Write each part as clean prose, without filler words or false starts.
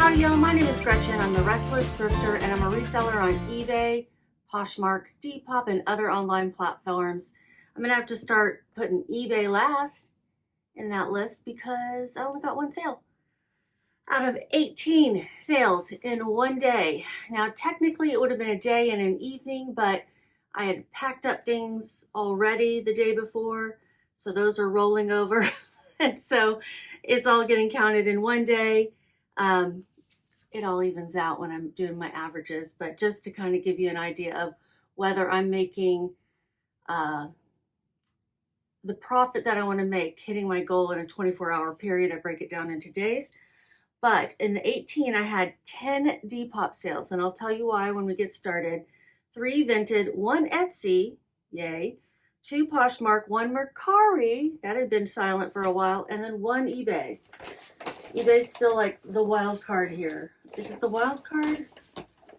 Howdy y'all, my name is Gretchen. I'm the Restless Thrifter and I'm a reseller on eBay, Poshmark, Depop, and other online platforms. I'm gonna have to start putting eBay last in that list because I only got one sale out of 18 sales in one day. Now technically it would have been a day and an evening, but I had packed up things already the day before, so those are rolling over. And so it's all getting counted in one day. It all evens out when I'm doing my averages, but just to kind of give you an idea of whether I'm making the profit that I want to make, hitting my goal in a 24-hour period. I break it down into days. But in the 18, I had 10 Depop sales, and I'll tell you why when we get started. 3 Vinted, 1 Etsy, yay, 2 Poshmark, 1 Mercari, that had been silent for a while, and then 1 eBay. eBay's still like the wild card here. Is it the wild card?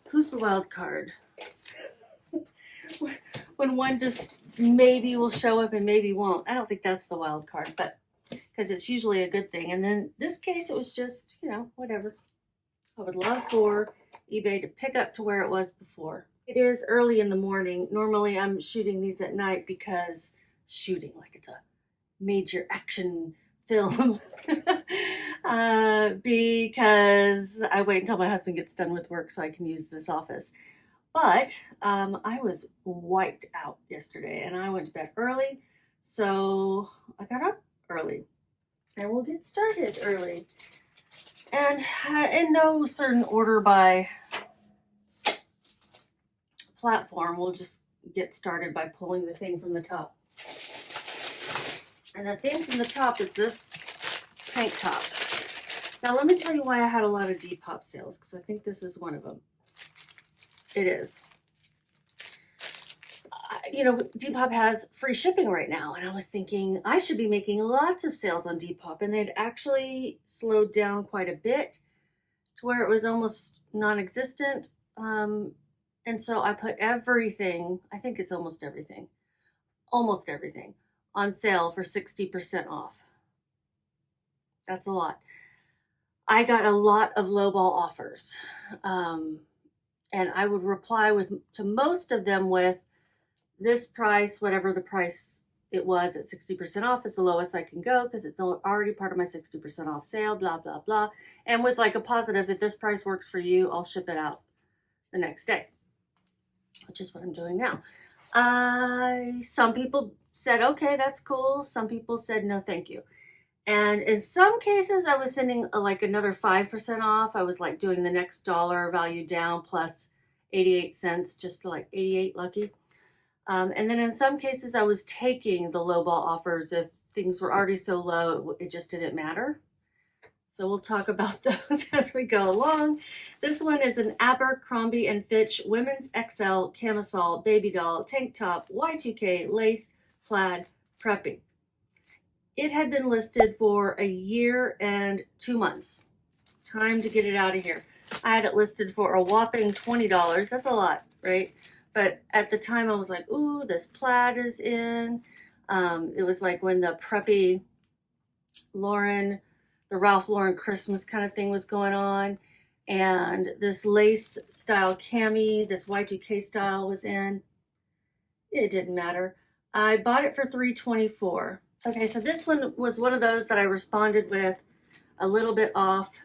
Who's the wild card? When one just maybe will show up and maybe won't. I don't think that's the wild card, but because it's usually a good thing. And then this case, it was just, whatever. I would love for eBay to pick up to where it was before. It is early in the morning. Normally I'm shooting these at night because shooting like it's a major action film because I wait until my husband gets done with work so I can use this office. But I was wiped out yesterday and I went to bed early, so I got up early and we'll get started early. And in no certain order by platform, we'll just get started by pulling the thing from the top. And the thing from the top is this tank top. Now let me tell you why I had a lot of Depop sales, because I think this is one of them. It is. Depop has free shipping right now, and I was thinking I should be making lots of sales on Depop, and they'd actually slowed down quite a bit to where it was almost non-existent. And so I put everything, I think it's almost everything, on sale for 60% off. That's a lot. I got a lot of lowball offers. And I would reply to most of them with this price, whatever the price it was at 60% off is the lowest I can go because it's already part of my 60% off sale, blah, blah, blah. And with like a positive, if this price works for you, I'll ship it out the next day, which is what I'm doing now. Some people said, okay, that's cool. Some people said, no, thank you. And in some cases, I was sending like another 5% off. I was like doing the next dollar value down plus 88 cents, just to like 88 lucky. And then in some cases, I was taking the lowball offers if things were already so low, it just didn't matter. So we'll talk about those as we go along. This one is an Abercrombie & Fitch Women's XL Camisole Baby Doll Tank Top Y2K Lace Plaid Preppy. It had been listed for a year and 2 months. Time to get it out of here. I had it listed for a whopping $20. That's a lot, right? But at the time I was like, ooh, this plaid is in. It was like when the preppy the Ralph Lauren Christmas kind of thing was going on. And this lace style cami, this Y2K style was in. It didn't matter. I bought it for $324. Okay, so this one was one of those that I responded with a little bit off,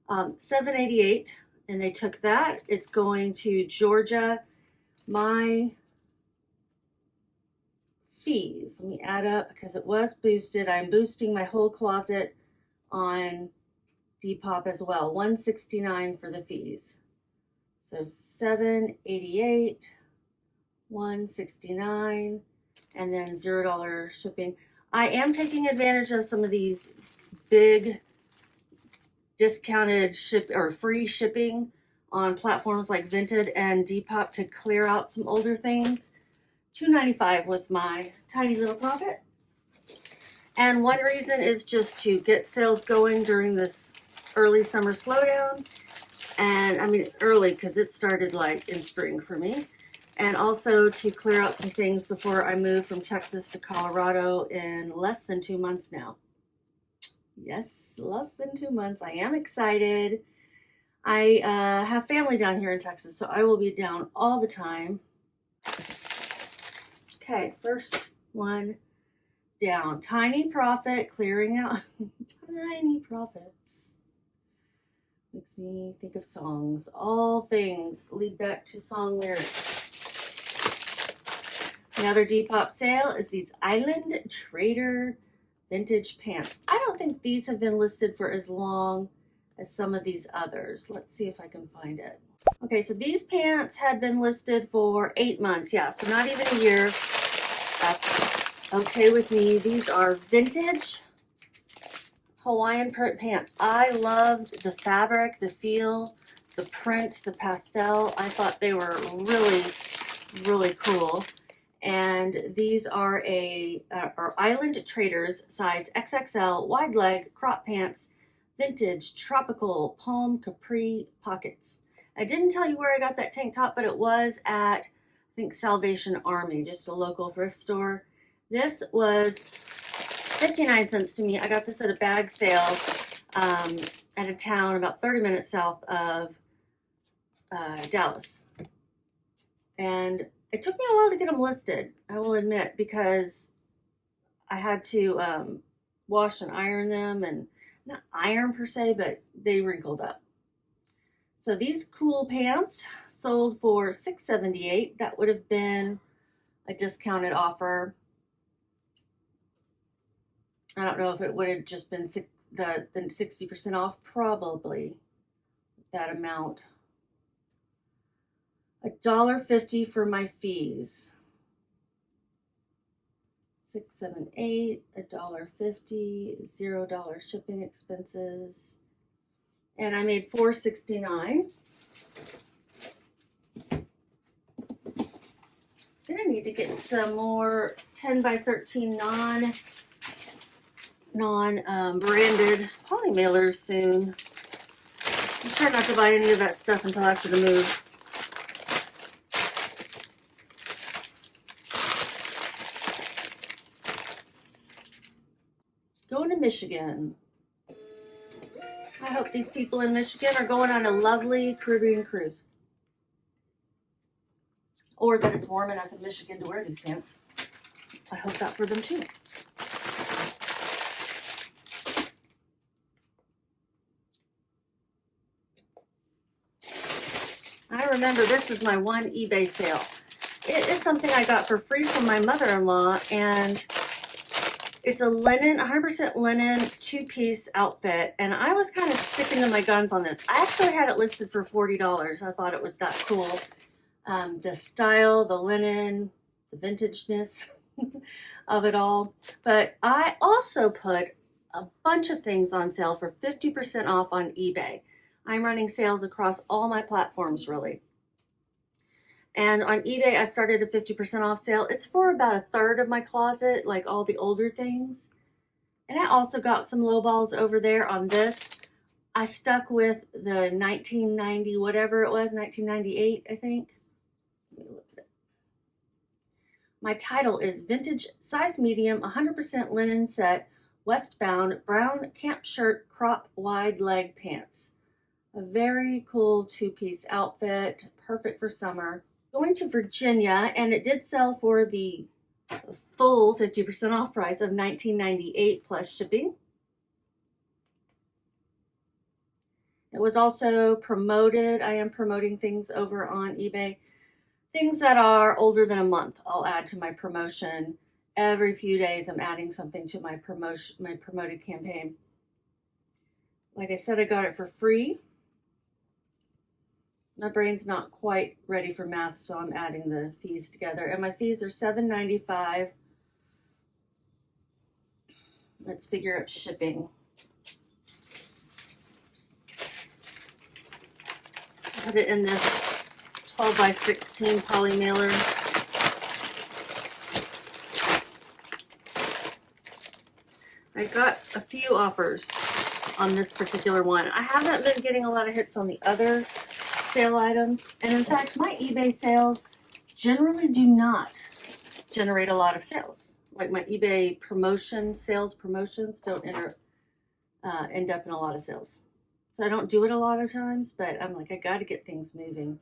$7.88, and they took that. It's going to Georgia. My fees, let me add up because it was boosted. I'm boosting my whole closet on Depop as well. $169 for the fees. So $7.88, $169, and then $0 shipping. I am taking advantage of some of these big discounted free shipping on platforms like Vinted and Depop to clear out some older things. $2.95 was my tiny little profit. And one reason is just to get sales going during this early summer slowdown. And I mean early because it started like in spring for me. And also to clear out some things before I move from Texas to Colorado in less than 2 months now. Yes, less than 2 months. I am excited. I have family down here in Texas, so I will be down all the time. Okay, first one down. Tiny profit, clearing out. Tiny profits. Makes me think of songs. All things lead back to song lyrics. Another Depop sale is these Island Trader vintage pants. I don't think these have been listed for as long as some of these others. Let's see if I can find it. Okay, so these pants had been listed for 8 months. Yeah, so not even a year. That's okay with me. These are vintage Hawaiian print pants. I loved the fabric, the feel, the print, the pastel. I thought they were really, really cool. And these are are Island Traders size XXL wide leg crop pants, vintage tropical palm capri pockets. I didn't tell you where I got that tank top, but it was at, I think, Salvation Army, just a local thrift store. This was 59 cents to me. I got this at a bag sale at a town about 30 minutes south of Dallas. And it took me a while to get them listed, I will admit, because I had to wash and iron them, and not iron per se, but they wrinkled up. So these cool pants sold for $6.78. That would have been a discounted offer. I don't know if it would have just been the 60% off, probably that amount. $1.50 for my fees. $6.78, $1.50, $0 shipping expenses, and I made $4.69. Gonna need to get some more 10 by 13 non-branded poly mailers soon. I'm trying not to buy any of that stuff until after the move. Going to Michigan. I hope these people in Michigan are going on a lovely Caribbean cruise. Or that it's warm enough in Michigan to wear these pants. I hope that for them too. I remember this is my one eBay sale. It is something I got for free from my mother-in-law, and it's a linen, 100% linen, two-piece outfit, and I was kind of sticking to my guns on this. I actually had it listed for $40. I thought it was that cool. The style, the linen, the vintageness of it all. But I also put a bunch of things on sale for 50% off on eBay. I'm running sales across all my platforms, really. And on eBay, I started a 50% off sale. It's for about a third of my closet, like all the older things. And I also got some low balls over there on this. I stuck with the 1990, whatever it was, 1998, I think. Let me look at it. My title is Vintage Size Medium, 100% Linen Set, Westbound, Brown Camp Shirt, Crop Wide Leg Pants. A very cool two-piece outfit, perfect for summer. Going to Virginia, and it did sell for the full 50% off price of $19.98 plus shipping. It was also promoted. I am promoting things over on eBay. Things that are older than a month, I'll add to my promotion. Every few days, I'm adding something to my promoted campaign. Like I said, I got it for free. My brain's not quite ready for math, so I'm adding the fees together. And my fees are $7.95. Let's figure out shipping. Put it in this 12 by 16 poly mailer. I got a few offers on this particular one. I haven't been getting a lot of hits on the other sale items, and in fact my eBay sales generally do not generate a lot of sales. Like my eBay promotions don't end up in a lot of sales. So I don't do it a lot of times, but I'm like, I got to get things moving.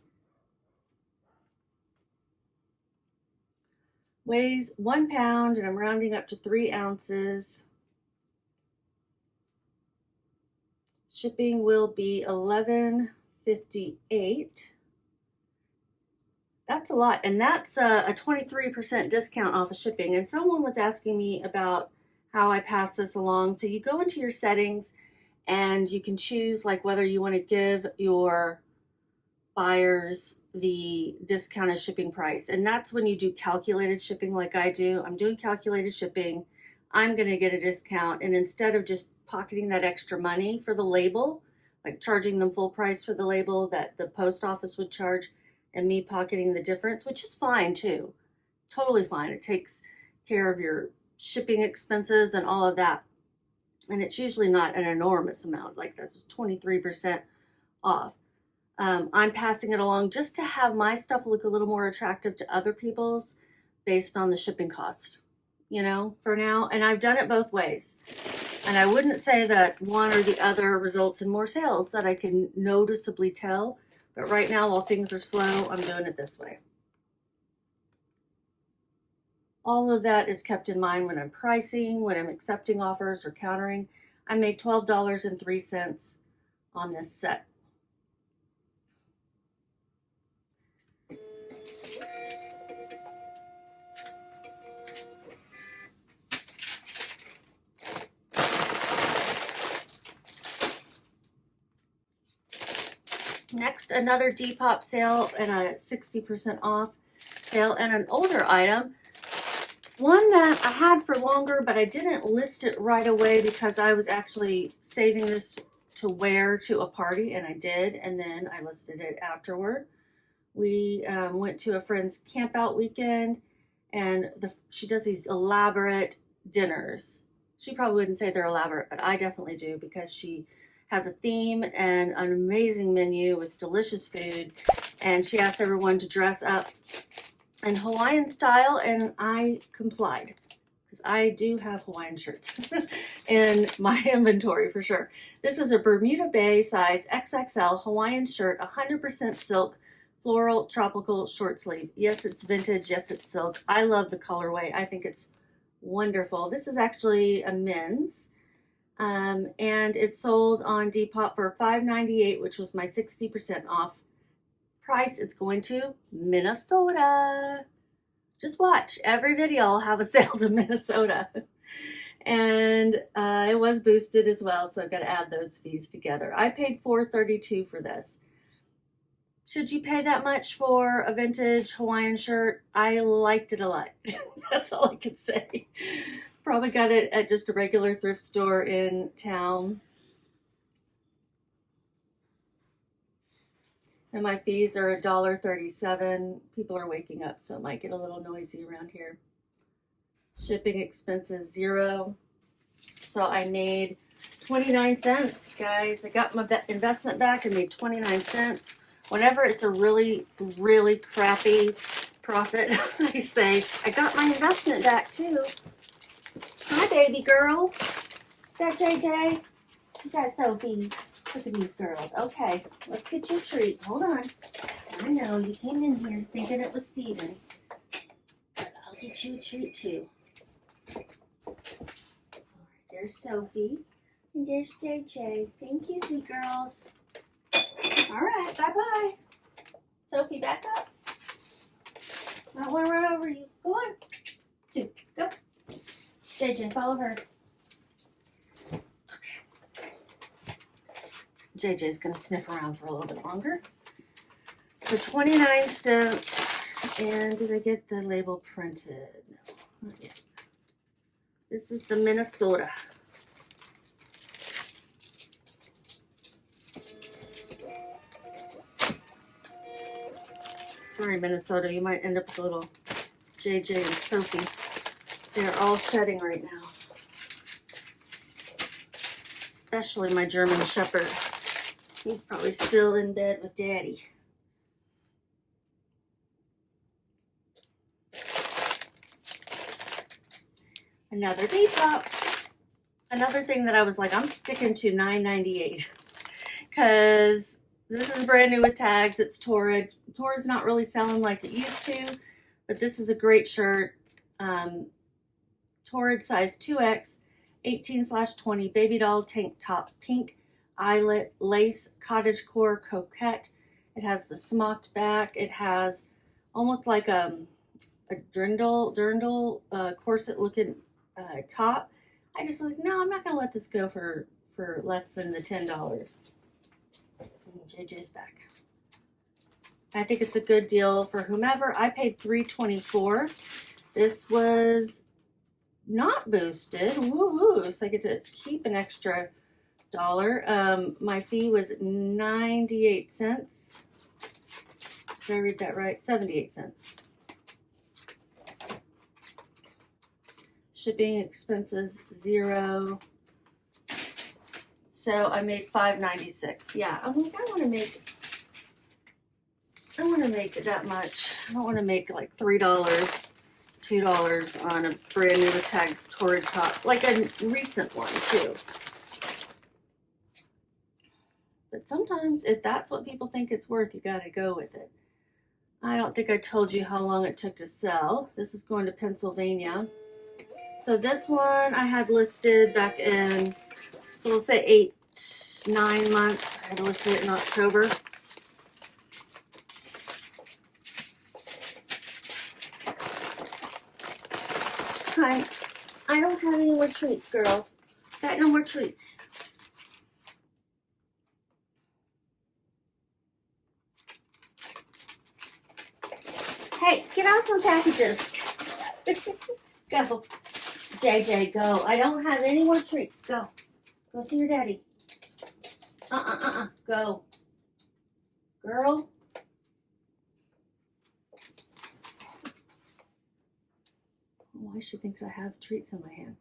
Weighs 1 pound, and I'm rounding up to 3 ounces. Shipping will be $11.58. That's a lot, and that's a 23% discount off of shipping. And someone was asking me about how I pass this along. So you go into your settings and you can choose like whether you want to give your buyers the discounted shipping price. And that's when you do calculated shipping like I do. I'm doing calculated shipping. I'm going to get a discount. And instead of just pocketing that extra money for the label, like charging them full price for the label that the post office would charge, and me pocketing the difference, which is fine too. Totally fine. It takes care of your shipping expenses and all of that. And it's usually not an enormous amount, like that's 23% off. I'm passing it along just to have my stuff look a little more attractive to other people's based on the shipping cost, you know, for now. And I've done it both ways. And I wouldn't say that one or the other results in more sales, that I can noticeably tell. But right now, while things are slow, I'm doing it this way. All of that is kept in mind when I'm pricing, when I'm accepting offers or countering. I made $12.03 on this set. Next, another Depop sale and a 60% off sale, and an older item. One that I had for longer, but I didn't list it right away because I was actually saving this to wear to a party, and I did, and then I listed it afterward. We went to a friend's camp out weekend, and she does these elaborate dinners. She probably wouldn't say they're elaborate, but I definitely do, because she has a theme and an amazing menu with delicious food, and she asked everyone to dress up in Hawaiian style, and I complied because I do have Hawaiian shirts in my inventory for sure. This is a Bermuda Bay size XXL Hawaiian shirt, 100% silk, floral, tropical, short sleeve. Yes, it's vintage. Yes, it's silk. I love the colorway. I think it's wonderful. This is actually a men's. And it sold on Depop for $5.98, which was my 60% off price. It's going to Minnesota. Just watch. Every video I'll have a sale to Minnesota. And it was boosted as well, so I've got to add those fees together. I paid $4.32 for this. Should you pay that much for a vintage Hawaiian shirt? I liked it a lot. That's all I can say. Probably got it at just a regular thrift store in town. And my fees are $1.37. People are waking up, so it might get a little noisy around here. Shipping expenses, $0. So I made 29 cents, guys. I got my investment back and made 29 cents. Whenever it's a really, really crappy profit, I say, I got my investment back too. Hi, baby girl. Is that JJ? Is that Sophie? Look at these girls. Okay, let's get you a treat. Hold on. I know you came in here thinking it was Steven. But I'll get you a treat too. All right, there's Sophie. And there's JJ. Thank you, sweet girls. All right, bye-bye. Sophie, back up. I don't want to run over you. Go on. Sue, go. JJ, follow her. Okay. JJ's going to sniff around for a little bit longer. So 29 cents. And did I get the label printed? No, not yet. This is the Minnesota. Sorry, Minnesota, you might end up with a little JJ and Sophie. They're all shedding right now. Especially my German Shepherd. He's probably still in bed with Daddy. Another Depop. Another thing that I was like, I'm sticking to $9.98. because this is brand new with tags. It's Torrid. Torrid's not really selling like it used to, but this is a great shirt. Torrid size 2X, 18/20, baby doll tank top, pink eyelet, lace, cottagecore, coquette. It has the smocked back. It has almost like a dirndl corset looking top. I just was like, no, I'm not gonna let this go for less than the $10. JJ's back. I think it's a good deal for whomever. I paid $3.24. This was not boosted. Woohoo! So I get to keep an extra dollar. My fee was 98 cents. Did I read that right? 78 cents. Shipping expenses $0. So I made $5.96. Yeah, I'm like, I want to make it that much. I don't want to make like $3, $2 on a brand new tags Torrid top, like a recent one too. But sometimes if that's what people think it's worth, you got to go with it. I don't think I told you how long it took to sell. This is going to Pennsylvania. So this one I had listed back in, so we'll say 8-9 months. I had listed it in October. Hi, I don't have any more treats, girl. Got no more treats. Hey, get off my packages. Go. JJ, go. I don't have any more treats. Go. Go see your daddy. Go. Girl. Why she thinks I have treats in my hand.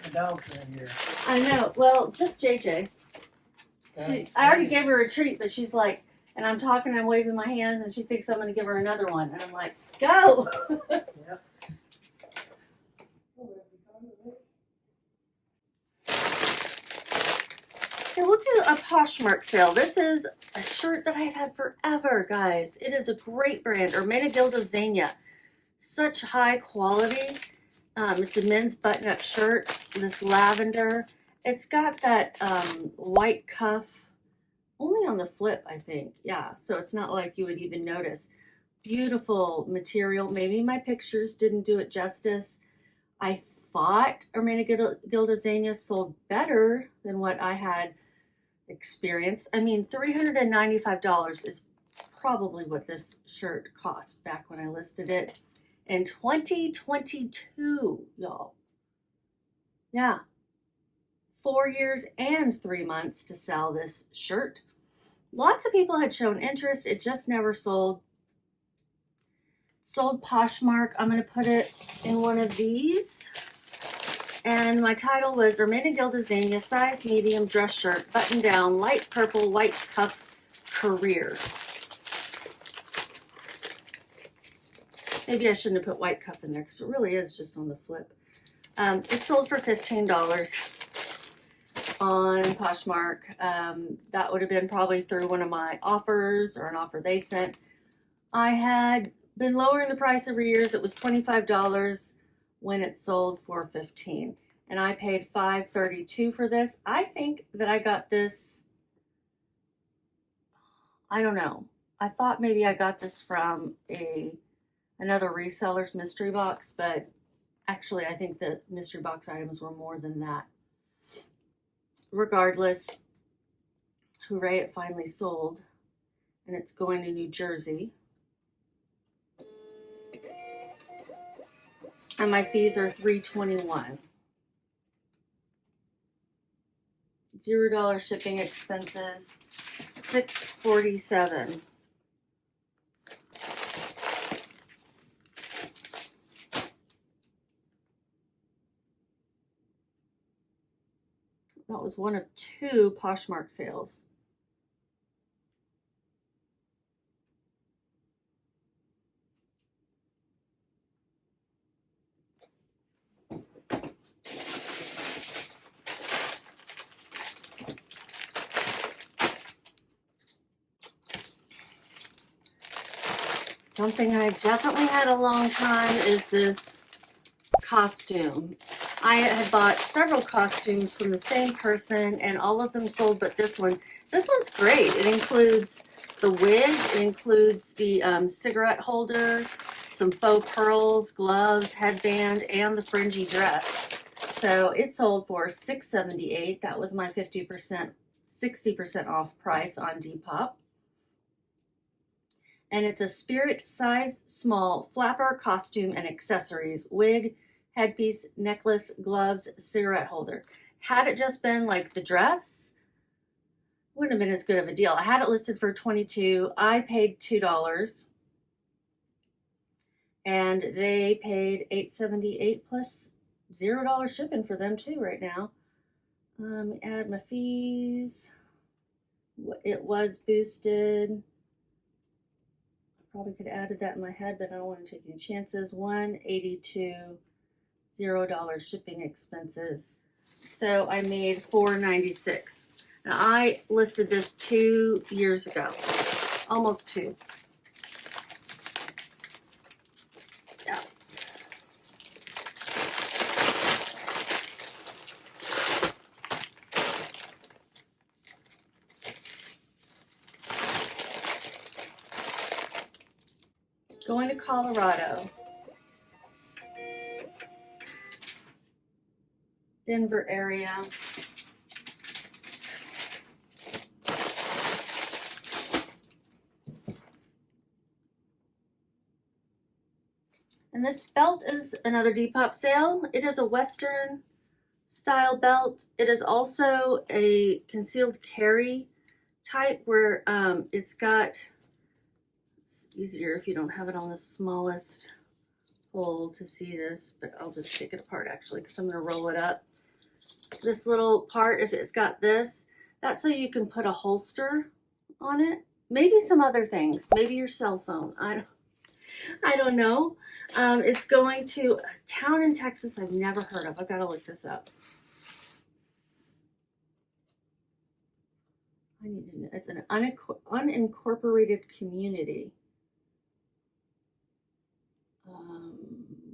The dog's in here. I know. Well, just JJ. I already gave her a treat, but she's like, and I'm talking and waving my hands, and she thinks I'm going to give her another one. And I'm like, go. Yep. Okay, we'll do a Poshmark sale. This is a shirt that I've had forever, guys. It is a great brand, Ermenegildo Zegna. Such high quality. It's a men's button-up shirt, this lavender. It's got that white cuff, only on the flip, I think. Yeah, so it's not like you would even notice. Beautiful material. Maybe my pictures didn't do it justice. I thought Ermenegildo Zegna sold better than what I had experienced. I mean, $395 is probably what this shirt cost back when I listed it in 2022, y'all. Yeah. 4 years and 3 months to sell this shirt. Lots of people had shown interest. It just never sold. Sold Poshmark. I'm going to put it in one of these. And my title was Ermenegildo Zegna, size medium, dress shirt, button down, light purple, white cuff, career. Maybe I shouldn't have put white cuff in there because it really is just on the flip. It sold for $15 on Poshmark. That would have been probably through one of my offers or an offer they sent. I had been lowering the price every year. It was $25 when it sold for $15, and I paid $5.32 for this. I think that I got this, I don't know. I thought maybe I got this from another reseller's mystery box, but actually I think the mystery box items were more than that. Regardless, hooray, it finally sold, and it's going to New Jersey. And my fees are $3.21. $0 shipping expenses, $6.47. That was one of 2 Poshmark sales. Something I've definitely had a long time is this costume. I had bought several costumes from the same person and all of them sold, but this one's great. It includes the wig, it includes the cigarette holder, some faux pearls, gloves, headband, and the fringy dress. So it sold for $6.78. That was my 60% off price on Depop. And it's a spirit size small flapper costume and accessories, wig, headpiece, necklace, gloves, cigarette holder. Had it just been like the dress, wouldn't have been as good of a deal. I had it listed for $22. I paid $2 and they paid $8.78 plus $0 shipping for them too right now. Add my fees. It was boosted. Probably could have added that in my head, but I don't want to take any chances. $182, $0 shipping expenses. So I made $4.96. Now I listed this 2 years ago, almost 2. Yeah. Going to Colorado. Denver area. And this belt is another Depop sale. It is a Western style belt. It is also a concealed carry type where it's easier if you don't have it on the smallest hole to see this, but I'll just take it apart actually because I'm going to roll it up. This little part, if it's got this, that's so you can put a holster on it. Maybe some other things, maybe your cell phone. I don't know. It's going to a town in Texas I've never heard of. I've got to look this up. I need to know. It's an unincorporated community.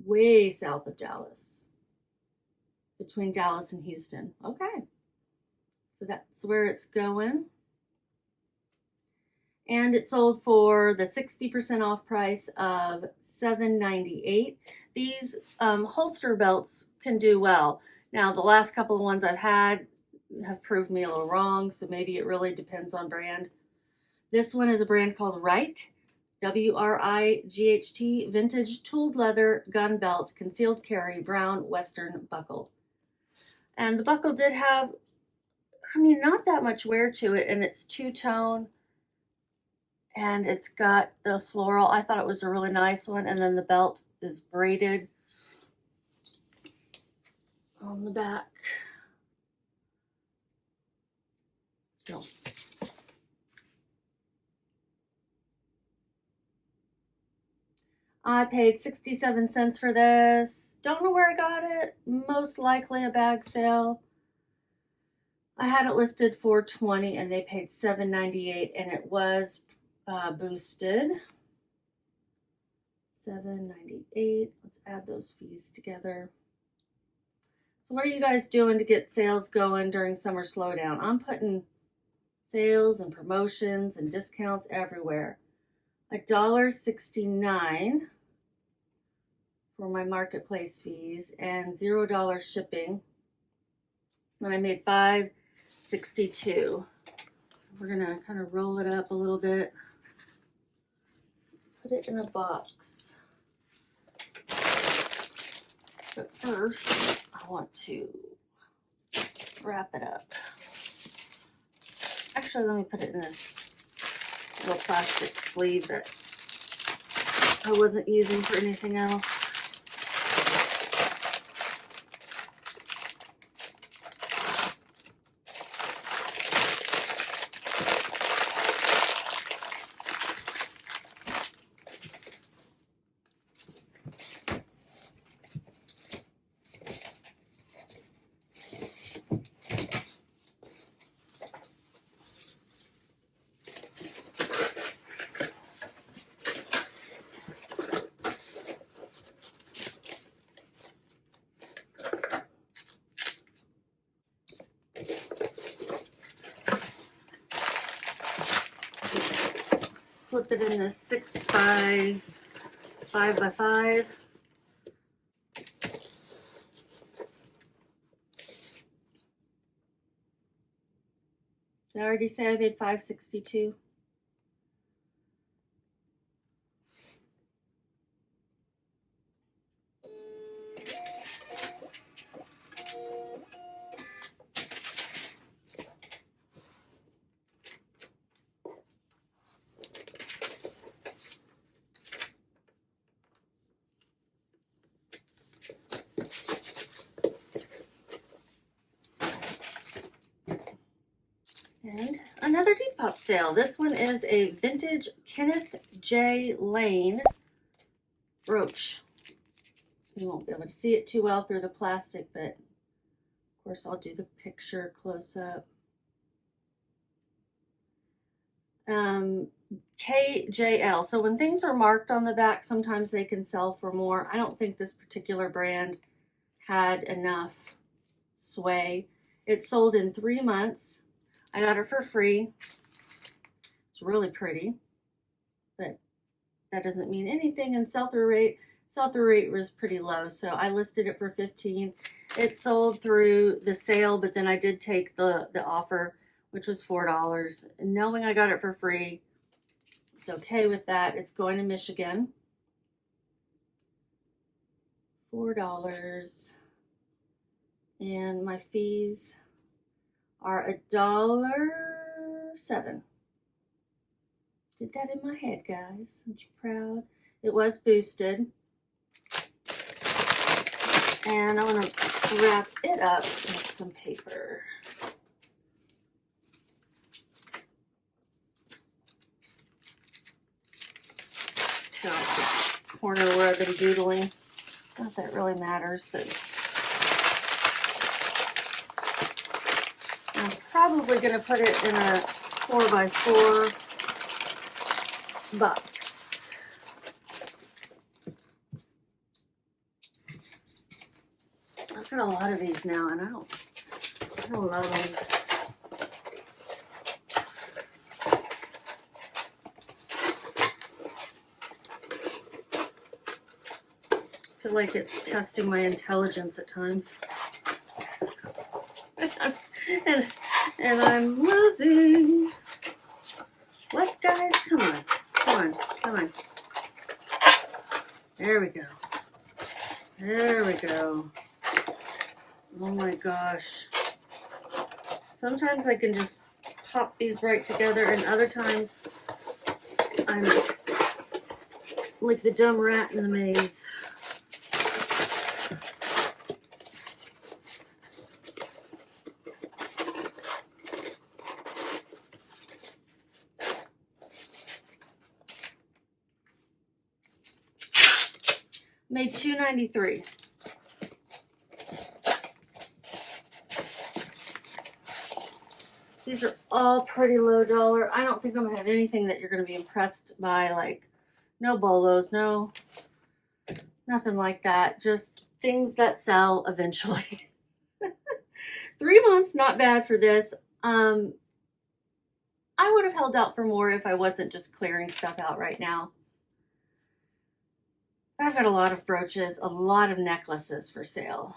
Way south of Dallas. Between Dallas and Houston. Okay. So that's where it's going. And it sold for the 60% off price of $7.98. These holster belts can do well. Now, the last couple of ones I've had have proved me a little wrong, so maybe it really depends on brand. This one is a brand called Wright, WRIGHT, vintage tooled leather gun belt, concealed carry, brown Western buckle. And the buckle did have, not that much wear to it, and it's two-tone. And it's got the floral. I thought it was a really nice one. And then the belt is braided on the back. So I paid 67 cents for this. Don't know where I got it. Most likely a bag sale. I had it listed for $20 and they paid $7.98 and it was boosted. $7.98. Let's add those fees together. So what are you guys doing to get sales going during summer slowdown? I'm putting sales and promotions and discounts everywhere. $1.69 for my marketplace fees and $0 shipping. And I made $5.62. We're gonna kind of roll it up a little bit. Put it in a box. But first, I want to wrap it up. Actually, let me put it in this little plastic sleeve that I wasn't using for anything else. slip it in this 6 by 5 by 5. Did I already say I made 562? And another Depop sale. This one is a vintage Kenneth J. Lane brooch. You won't be able to see it too well through the plastic, but of course I'll do the picture close up. KJL. So when things are marked on the back, sometimes they can sell for more. I don't think this particular brand had enough sway. It sold in 3 months. I got it for free. It's really pretty, but that doesn't mean anything. And sell-through rate was pretty low, so I listed it for $15. It sold through the sale, but then I did take the offer, which was $4. And knowing I got it for free, it's okay with that. It's going to Michigan. $4, and my fees are $1.07. Did that in my head, guys. I'm proud. It was boosted. And I want to wrap it up with some paper. Tell the corner where I've been doodling. Not that it really matters, but I'm probably going to put it in a 4x4 box. I've got a lot of these now, and I don't love them. I feel like it's testing my intelligence at times. and I'm losing. What, guys? Come on. Come on. Come on. There we go. There we go. Oh my gosh. Sometimes I can just pop these right together, and other times I'm like the dumb rat in the maze. Made $2.93. These are all pretty low dollar. I don't think I'm gonna have anything that you're gonna be impressed by, like no bolos, no, nothing like that. Just things that sell eventually. 3 months, not bad for this. I would have held out for more if I wasn't just clearing stuff out right now. I've got a lot of brooches, a lot of necklaces for sale.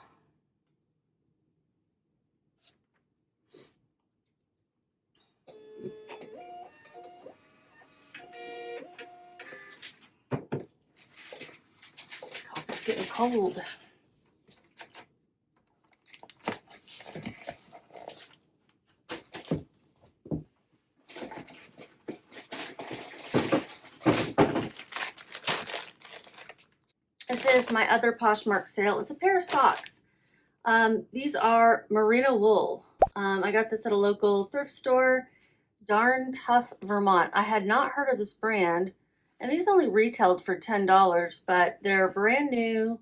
Coffee's getting cold. This is my other Poshmark sale. It's a pair of socks. These are merino wool. I got this at a local thrift store, Darn Tough, Vermont. I had not heard of this brand, and these only retailed for $10, but they're brand new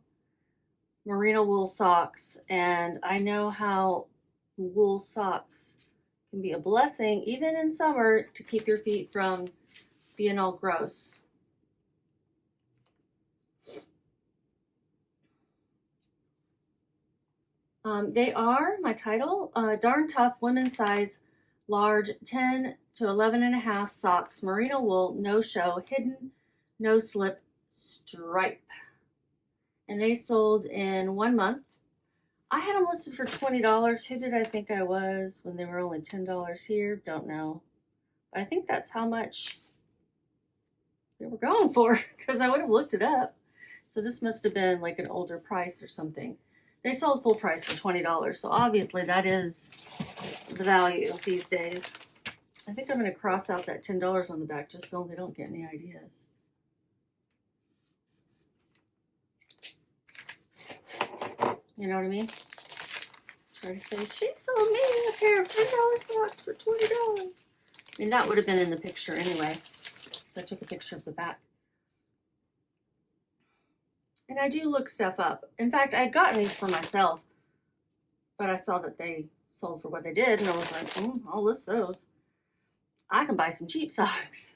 merino wool socks, and I know how wool socks can be a blessing, even in summer, to keep your feet from being all gross. They are, my title, Darn Tough Women's Size large 10 to 11 and a half socks, merino wool, no show, hidden, no slip, stripe. And they sold in 1 month. I had them listed for $20. Who did I think I was when they were only $10 here? Don't know. But I think that's how much they were going for, because I would have looked it up. So this must have been like an older price or something. They sold full price for $20. So obviously that is the value these days. I think I'm going to cross out that $10 on the back just so they don't get any ideas. You know what I mean? Try to say, she sold me a pair of $10 socks for $20. I mean, that would have been in the picture anyway. So I took a picture of the back. And I do look stuff up. In fact, I had gotten these for myself, but I saw that they sold for what they did, and I was like, I'll list those. I can buy some cheap socks.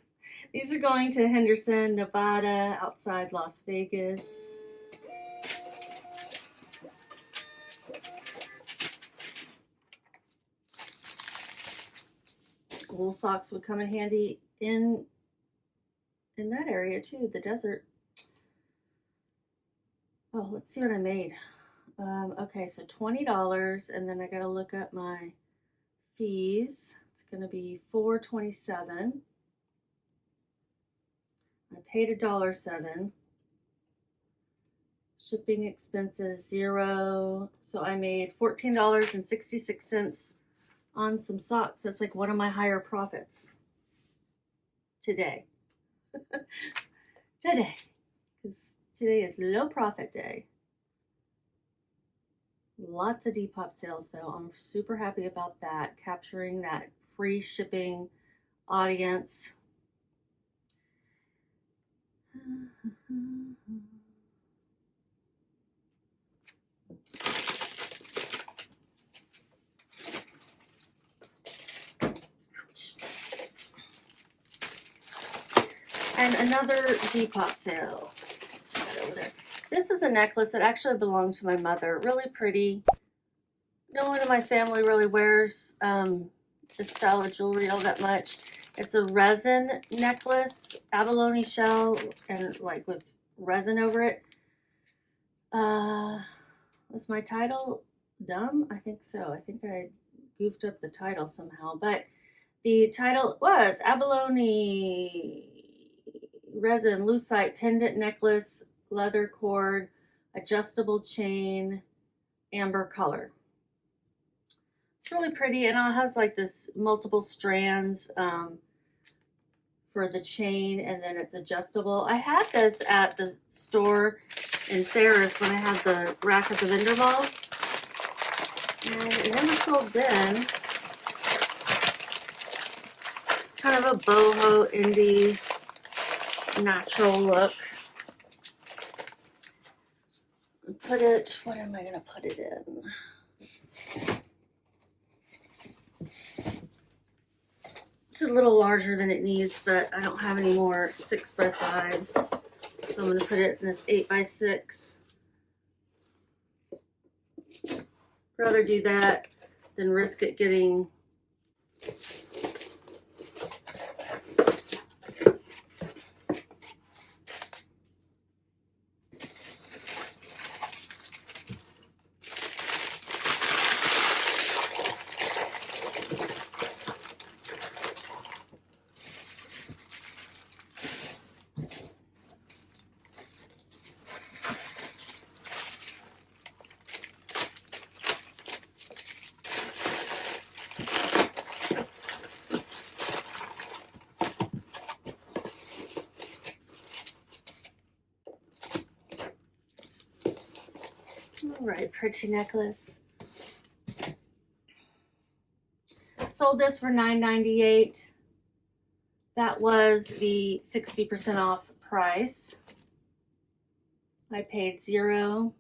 These are going to Henderson, Nevada, outside Las Vegas. Wool socks would come in handy in that area too, the desert. Oh, let's see what I made. Okay, so $20, and then I gotta look up my fees. It's gonna be $4.27. I paid $1.07. Shipping expenses $0. So I made $14.66 on some socks. That's like one of my higher profits today. Today, because today is low profit day. Lots of Depop sales though. I'm super happy about that, capturing that free shipping audience. And another Depop sale. Right over there. This is a necklace that actually belonged to my mother. Really pretty. No one in my family really wears this style of jewelry all that much. It's a resin necklace, abalone shell, and like with resin over it. Was my title dumb? I think so. I think I goofed up the title somehow. But the title was abalone resin lucite pendant necklace, leather cord, adjustable chain, amber color. It's really pretty, and it has like this multiple strands for the chain, and then it's adjustable. I had this at the store in Ferris when I had the rack at the vendor ball, and it never sold then. It's kind of a boho indie natural look. Put it, what am I going to put it in? It's a little larger than it needs, but I don't have any more 6x5s. So I'm going to put it in this 8x6. Rather do that than risk it getting Right, pretty necklace. Sold this for $9.98. That was the 60% off price. I paid $0.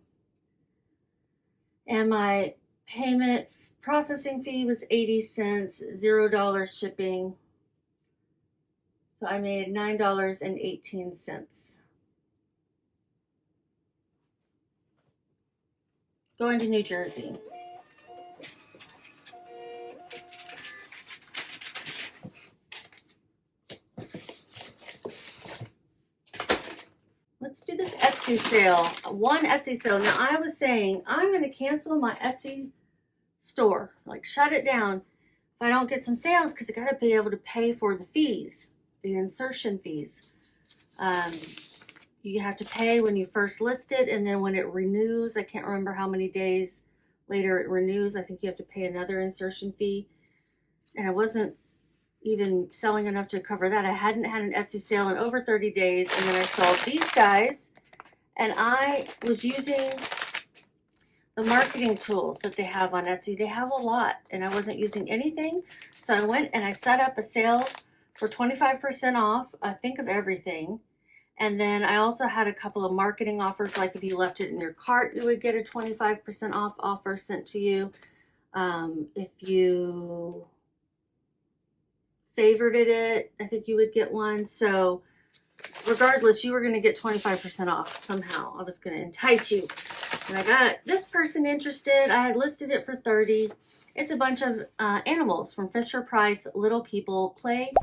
And my payment processing fee was 80 cents, $0 shipping. So I made $9.18. Going to New Jersey. Etsy sale. One Etsy sale. Now I was saying I'm going to cancel my Etsy store, like shut it down if I don't get some sales, because I got to be able to pay for the fees, the insertion fees. You have to pay when you first list it, and then when it renews, I can't remember how many days later it renews, I think you have to pay another insertion fee. And I wasn't even selling enough to cover that. I hadn't had an Etsy sale in over 30 days, and then I sold these guys, and I was using the marketing tools that they have on Etsy. They have a lot, and I wasn't using anything, so I went and I set up a sale for 25% off, I think, of everything. And then I also had a couple of marketing offers, like if you left it in your cart, you would get a 25% off offer sent to you. If you favorited it, I think you would get one. So regardless, you were going to get 25% off somehow. I was going to entice you. And I got this person interested. I had listed it for 30. It's a bunch of animals from Fisher Price, Little People, Play,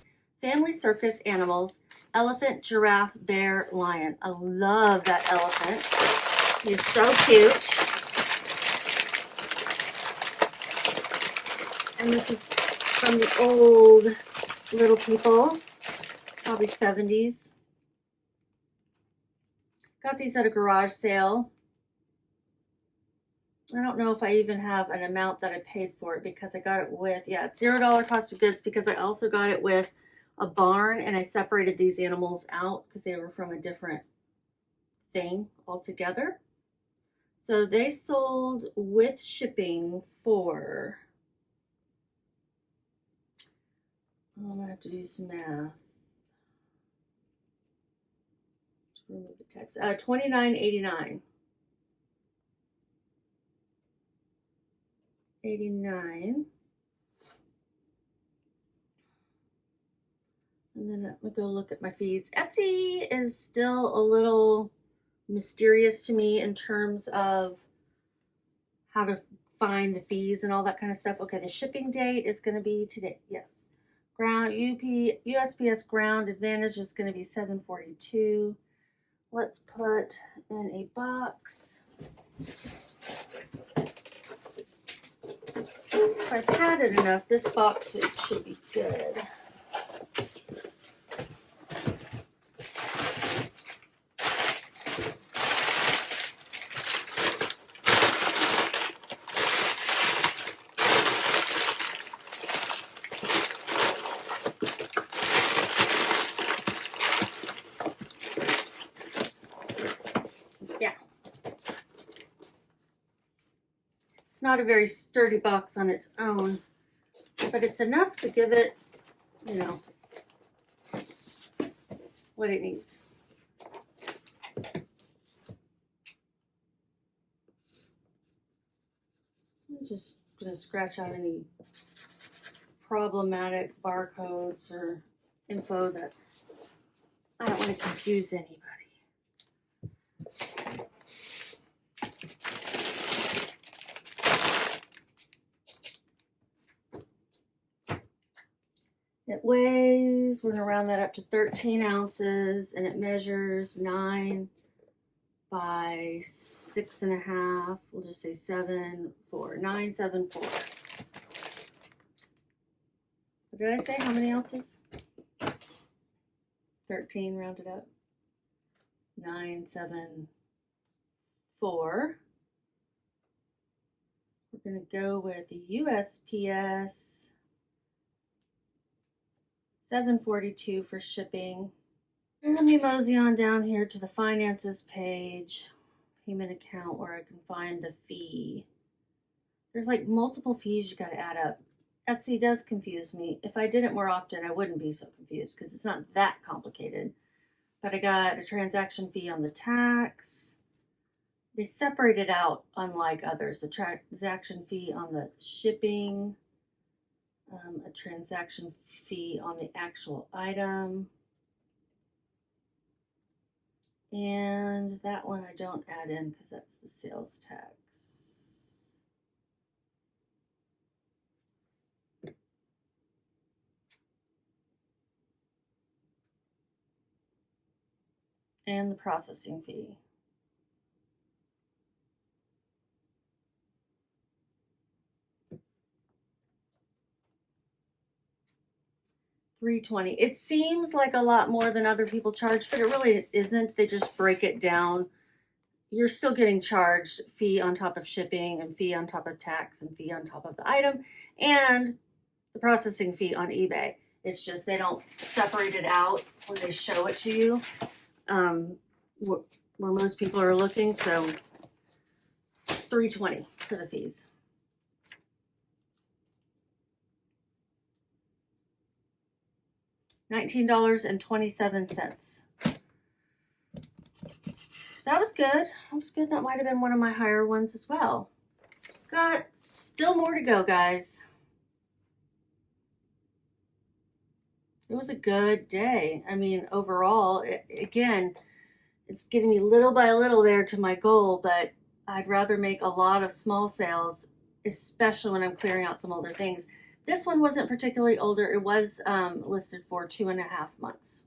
Family Circus animals, elephant, giraffe, bear, lion. I love that elephant. He's so cute. And this is from the old Little People, probably 70s. Got these at a garage sale. I don't know if I even have an amount that I paid for it, because I got it with, yeah, it's $0 cost of goods, because I also got it with a barn, and I separated these animals out because they were from a different thing altogether. So they sold with shipping for, I'm gonna have to do some math. Remove the text. $29.89. 89. And then let me go look at my fees. Etsy is still a little mysterious to me in terms of how to find the fees and all that kind of stuff. Okay, the shipping date is going to be today. Yes. Ground USPS ground advantage is going to be $7.42. Let's put in a box. If I've padded enough, this box should be good. Yeah. It's not a very sturdy box on its own, but it's enough to give it, you know, what it needs. I'm just going to scratch out any problematic barcodes or info that I don't want to confuse anybody. It weighs, we're going to round that up to 13 ounces, and it measures 9 by 6.5. We'll just say 974. What did I say? How many ounces? 13 rounded up. 974. We're going to go with the USPS. $7.42 for shipping. And let me mosey on down here to the finances page, payment account, where I can find the fee. There's like multiple fees you got to add up. Etsy does confuse me. If I did it more often, I wouldn't be so confused, because it's not that complicated. But I got a transaction fee on the tax. They separate it out, unlike others. A transaction fee on the shipping. A transaction fee on the actual item. And that one I don't add in because that's the sales tax. And the processing fee. $3.20. It seems like a lot more than other people charge, but it really isn't. They just break it down. You're still getting charged fee on top of shipping and fee on top of tax and fee on top of the item and the processing fee on eBay. It's just they don't separate it out when they show it to you, where most people are looking. So $3.20 for the fees. $19.27. That was good. That was good. That might have been one of my higher ones as well. Got still more to go, guys. It was a good day. I mean, overall, again, it's getting me little by little there to my goal, but I'd rather make a lot of small sales, especially when I'm clearing out some older things. This one wasn't particularly older. It was listed for 2.5 months.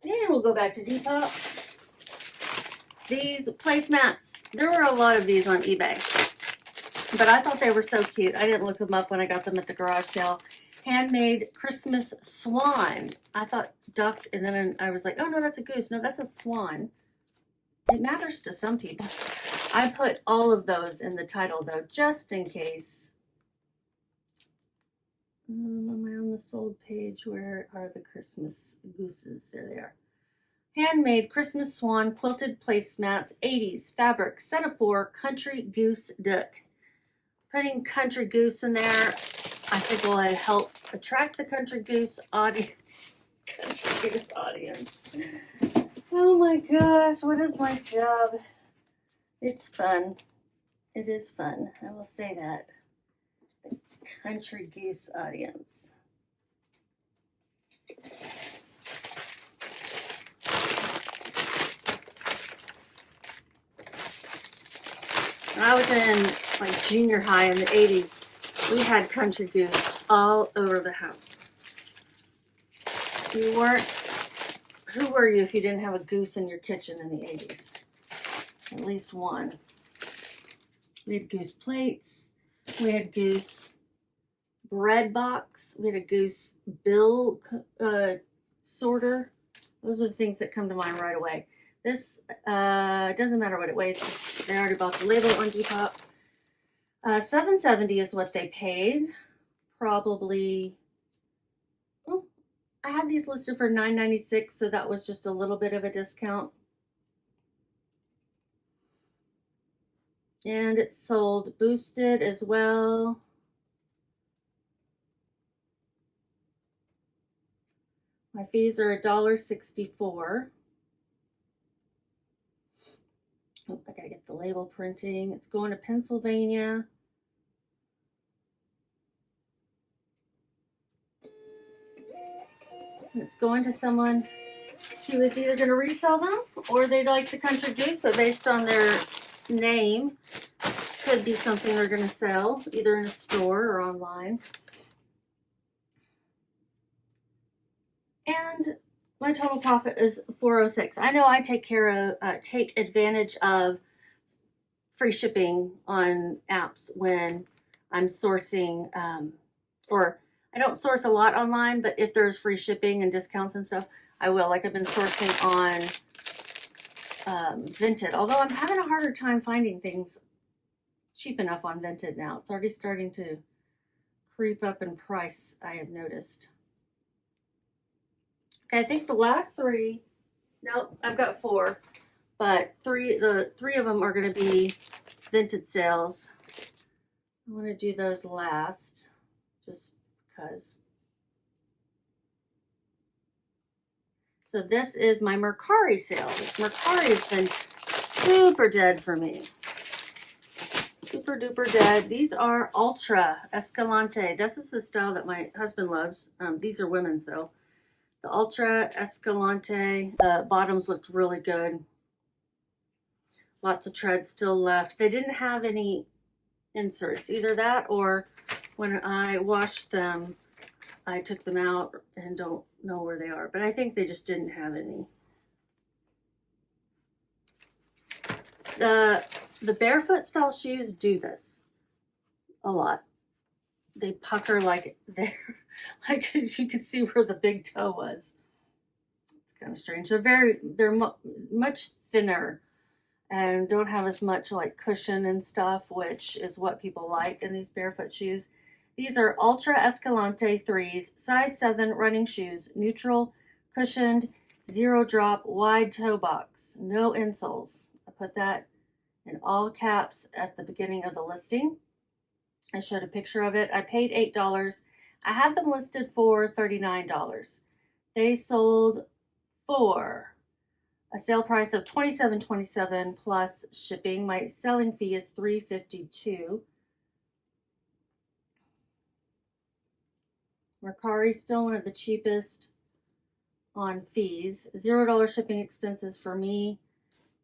And we'll go back to Depop. These placemats, there were a lot of these on eBay, but I thought they were so cute. I didn't look them up when I got them at the garage sale. Handmade Christmas swan. I thought duck, and then I was like, oh no, that's a goose. No, that's a swan. It matters to some people. I put all of those in the title though, just in case. Am I on the sold page? Where are the Christmas gooses? There they are. Handmade Christmas swan quilted placemats, 80s fabric, set of 4, country goose duck. Putting country goose in there, I think will help attract the country goose audience. Country goose audience. Oh my gosh, what is my job? It's fun. It is fun. I will say that. The country goose audience. When I was in like junior high in the 80s, we had country goose all over the house. You weren't, who were you if you didn't have a goose in your kitchen in the 80s? At least one. We had goose plates. We had goose bread box. We had a goose bill sorter. Those are the things that come to mind right away. This doesn't matter what it weighs. They already bought the label on Depop. $7.70 is what they paid. Probably. Oh, I had these listed for $9.96, so that was just a little bit of a discount. And it's sold boosted as well. My fees are $1.64. Oh, I gotta get the label printing. It's going to Pennsylvania. It's going to someone who is either going to resell them or they like the country goose, but based on their name, could be something they're going to sell either in a store or online. And my total profit is $4.06. I know I take advantage of free shipping on apps when I'm sourcing, or I don't source a lot online, but if there's free shipping and discounts and stuff, I will. Like I've been sourcing on Vinted, although I'm having a harder time finding things cheap enough on Vinted now. It's already starting to creep up in price, I have noticed. Okay, I think the last 3, nope, I've got 4, but the three of them are going to be Vinted sales. I want to do those last, just because. So this is my Mercari sale. Mercari has been super dead for me. Super duper dead. These are Ultra Escalante. This is the style that my husband loves. These are women's though. The Ultra Escalante. The bottoms looked really good. Lots of tread still left. They didn't have any inserts. Either that or when I washed them, I took them out and don't know where they are. But I think they just didn't have any. The barefoot style shoes do this a lot. they pucker like they're, like you could see where the big toe was. It's kind of strange. They're much thinner and don't have as much like cushion and stuff, which is what people like in these barefoot shoes. These are Ultra Escalante 3s, size 7 running shoes, neutral, cushioned, 0 drop, wide toe box, no insoles. I put that in all caps at the beginning of the listing. I showed a picture of it. I paid $8. I had them listed for $39. They sold for a sale price of $27.27 plus shipping. My selling fee is $3.52. Mercari still one of the cheapest on fees. $0 shipping expenses for me,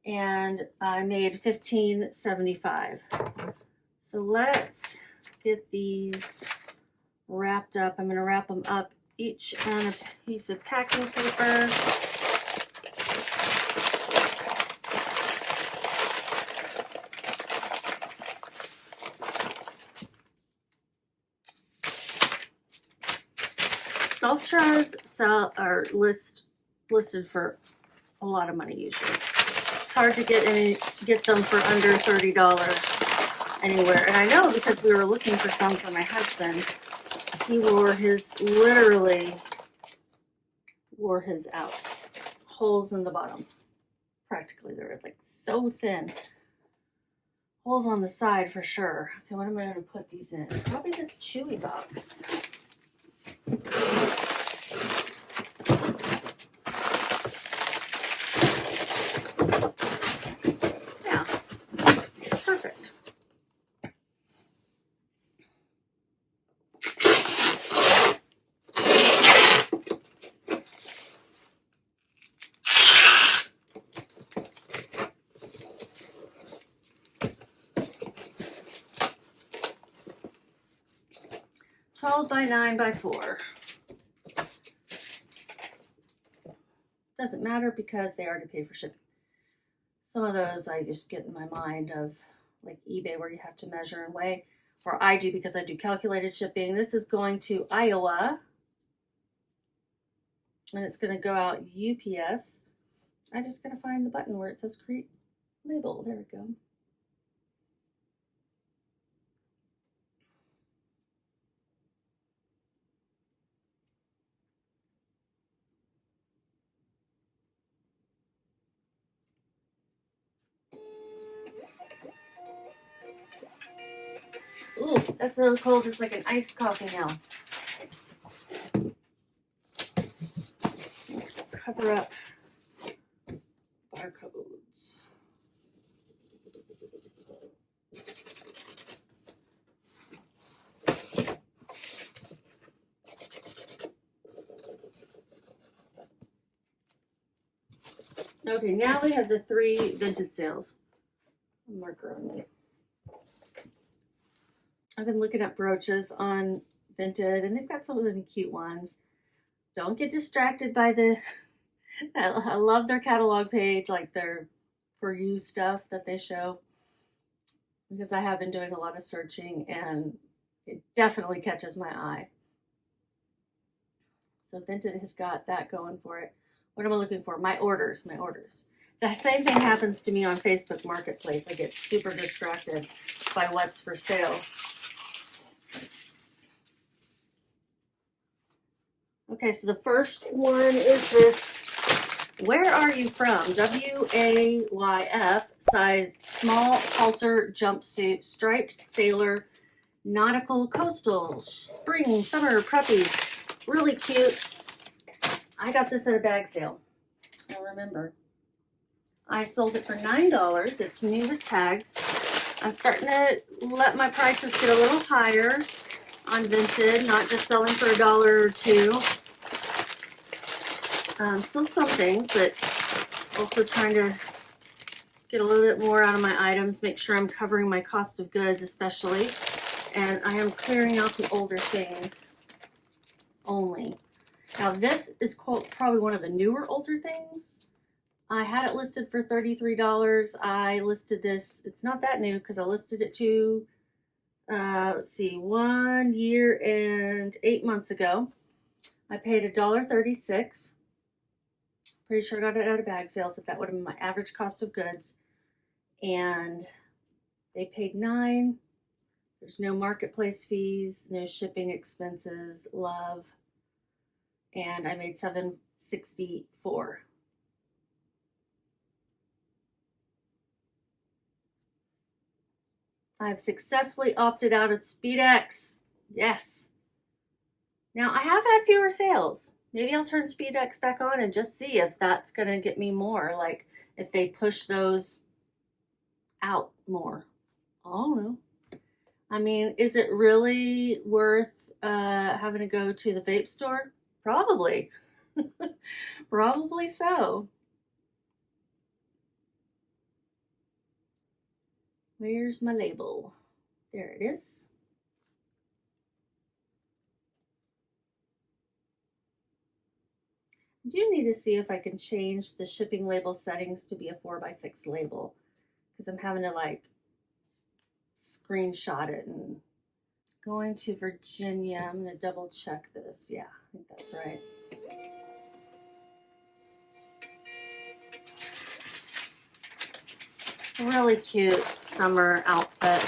and I made $15.75. So let's get these wrapped up. I'm going to wrap them up each on a piece of packing paper. Ultras are listed for a lot of money usually. It's hard to get them for under $30 anywhere. And I know because we were looking for some for my husband. He literally wore his out. Holes in the bottom. Practically, they were like so thin. Holes on the side for sure. Okay, what am I going to put these in? Probably this chewy box. Yeah, perfect. $12 by $9 by $4. Doesn't matter because they already pay for shipping. Some of those I just get in my mind of like eBay where you have to measure and weigh, or I do because I do calculated shipping. This is going to Iowa and it's going to go out UPS. I just got to find the button where it says create label. There we go. Ooh, that's so cold. It's like an iced coffee now. Let's cover up barcodes. Okay, now we have the 3 Vinted sales. Marker on me. I've been looking at brooches on Vinted, and they've got some really cute ones. Don't get distracted by the... I love their catalog page, like their For You stuff that they show, because I have been doing a lot of searching, and it definitely catches my eye. So Vinted has got that going for it. What am I looking for? My orders. The same thing happens to me on Facebook Marketplace. I get super distracted by what's for sale. Okay, so the first one is this, Where Are You From? WAYF, size small halter jumpsuit, striped sailor, nautical, coastal, spring, summer, preppy. Really cute. I got this at a bag sale. I remember. I sold it for $9. It's new with tags. I'm starting to let my prices get a little higher on Vinted, not just selling for $1 or $2. Still some things, but also trying to get a little bit more out of my items, make sure I'm covering my cost of goods especially. And I am clearing out the older things only. Now this is probably one of the newer older things. I had it listed for $33. I listed this, it's not that new because I listed it 2 let's see, 1 year and 8 months ago. I paid $1.36. Pretty sure I got it at a bag sale, so that would have been my average cost of goods. And they paid $9. There's no marketplace fees, no shipping expenses, love. And I made $7.64. I've successfully opted out of SpeedX. Yes. Now, I have had fewer sales. Maybe I'll turn SpeedX back on and just see if that's going to get me more. Like, if they push those out more. I don't know. I mean, is it really worth having to go to the vape store? Probably. Probably so. Where's my label? There it is. I do need to see if I can change the shipping label settings to be a 4x6 label, because I'm having to like screenshot it. And going to Virginia, I'm going to double check this. Yeah, I think that's right. Really cute summer outfit.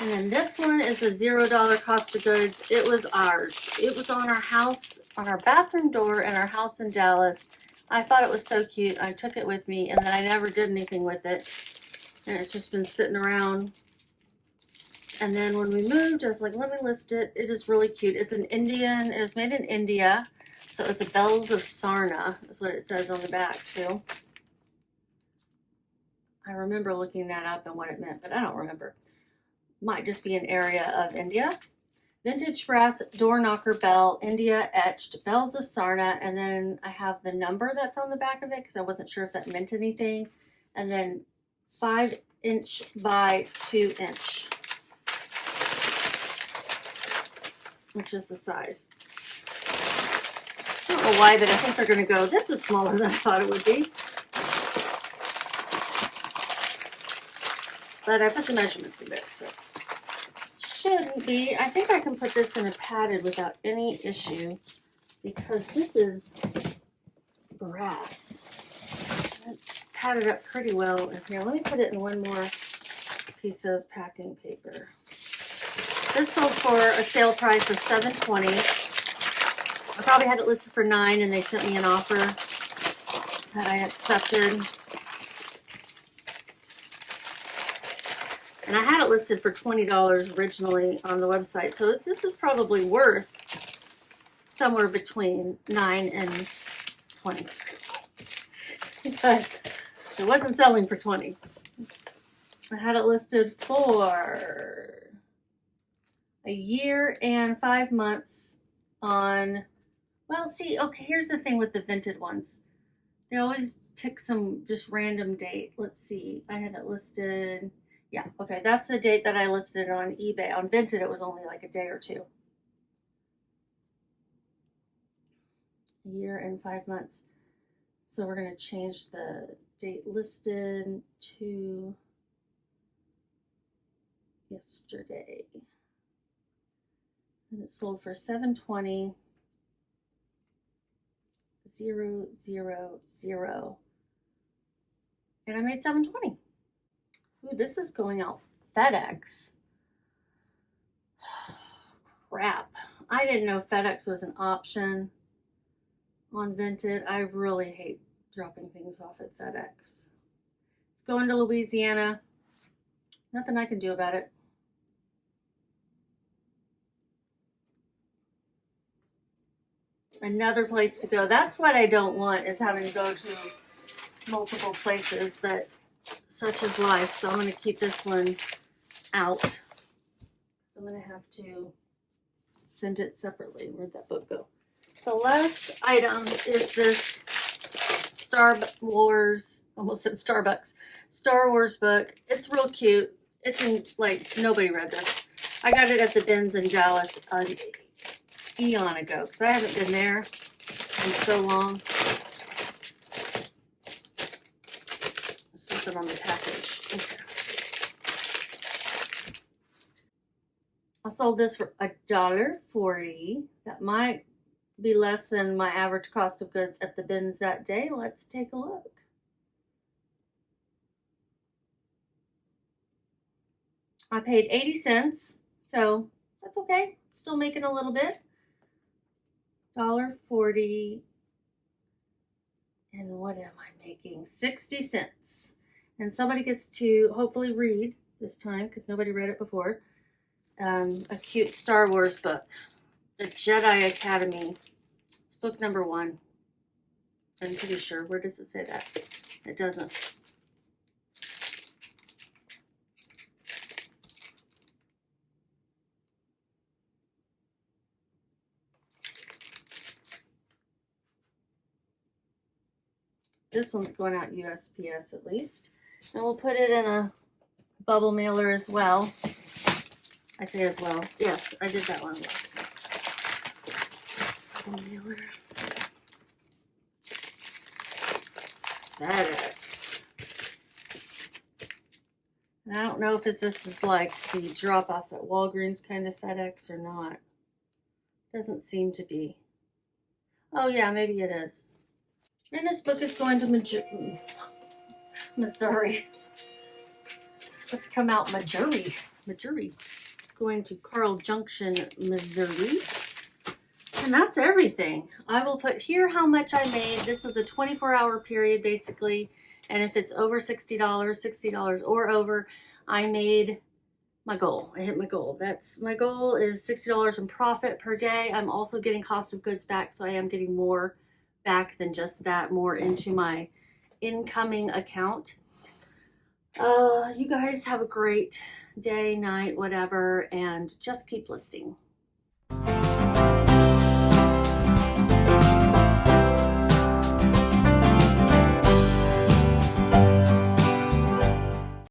And then this one is a $0 cost of goods. It was ours. It was on our house, on our bathroom door in our house in Dallas. I thought it was so cute. I took it with me, and then I never did anything with it. And it's just been sitting around. And then when we moved, I was like, let me list it. It is really cute. It's an Indian. It was made in India. So it's a Bells of Sarna. That's what it says on the back, too. I remember looking that up and what it meant, but I don't remember. Might just be an area of India. Vintage brass door knocker bell, India etched, Bells of Sarna. And then I have the number that's on the back of it because I wasn't sure if that meant anything. And then 5" by 2", which is the size. I don't know why, but I think they're going to go, this is smaller than I thought it would be. But I put the measurements in there, so shouldn't be. I think I can put this in a padded without any issue because this is brass. It's padded up pretty well in here. Let me put it in one more piece of packing paper. This sold for a sale price of $7.20. I probably had it listed for $9 and they sent me an offer that I accepted. And I had it listed for $20 originally on the website. So this is probably worth somewhere between $9 and $20. But it wasn't selling for $20. I had it listed for a year and 5 months on, well, see, okay, here's the thing with the Vinted ones. They always pick some just random date. Let's see, I had it listed, yeah, okay, that's the date that I listed on eBay. On Vinted, it was only like a day or two. A year and 5 months. So we're going to change the date listed to yesterday. And it sold for $7.20, 000, and I made $7.20. Ooh, this is going out FedEx. Crap. I didn't know FedEx was an option on Vinted. I really hate dropping things off at FedEx. It's going to Louisiana. Nothing I can do about it. Another place to go. That's what I don't want, is having to go to multiple places, but such is life. So I'm going to keep this one out. So I'm going to have to send it separately. Where'd that book go? The last item is this Star Wars, almost said Starbucks, Star Wars book. It's real cute. It's in, like, nobody read this. I got it at the bins in Dallas an eon ago because I haven't been there in so long. it on the package. Okay. I sold this for $1.40. That might be less than my average cost of goods at the bins that day. Let's take a look. I paid 80 cents, so that's okay. Still making a little bit. $1.40. And what am I making? 60 cents. And somebody gets to hopefully read this time, because nobody read it before, a cute Star Wars book, The Jedi Academy. It's book number 1. I'm pretty sure. Where does it say that? It doesn't. This one's going out USPS at least. And we'll put it in a bubble mailer as well. I say as well. Yes, I did that one. Bubble mailer. FedEx. And I don't know if this is like the drop off at Walgreens kind of FedEx or not. Doesn't seem to be. Oh yeah, maybe it is. And this book is going to Missouri. It's supposed to come out Missouri. It's going to Carl Junction, Missouri. And that's everything. I will put here how much I made. This was a 24-hour period basically. And if it's over $60 or over, I made my goal. I hit my goal. That's my goal is $60 in profit per day. I'm also getting cost of goods back, so I am getting more back than just that, more into my incoming account. You guys have a great day, night, whatever, and just keep listing.